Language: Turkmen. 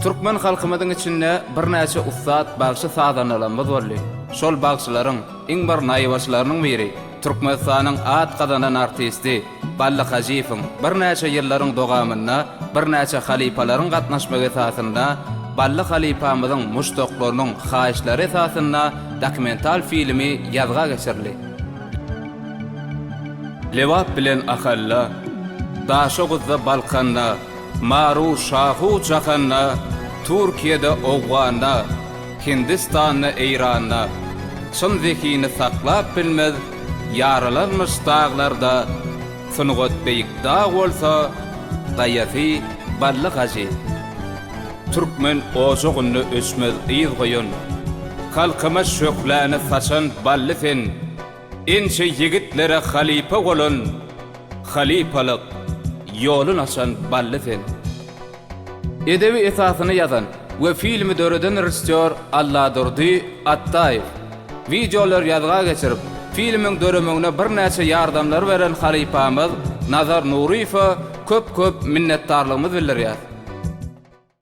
Türkmen halkymyzyň içinde bir näçe ussat bagşy sadanlarymyz boldy. Şol bagşylaryň iň bir naýbaşlarynyň biri Türkmenistanyň at gazanan artisti Balla Hajifow bir näçe ýyllaryň dogamyna bir näçe halifalaryň gatnaşmagy esasynda Balla halifamyzyň muşdoklarynyň haýyşlary esasynda dokumental filmi ýazga geçirildi. Lewap bilen ahalla daşoguzda Balkanna Maru şahu çakanna Türkiye'de Oğanna Hindistan'da İran'da Çın zekini saklap bilmez yaralanmış dağlarda Sunugot beyik dağ olsa Gayafi Balla Hajifow Türkmen oğuğunu öçmez iz koyun Halkıma şöklänü saçan ballifin Inçe yigitlere halipa olun Halipalık yolun açan ballifin Edebi esasyny yazan we filmi döreden rejissör Allah Durdi Attaýew videolar ýazga geçirip filmiň dörümüne bir näçe ýardamlar beren halipamyz Nazar Nuriýew köp minnetdarlygymyzy bildirýär.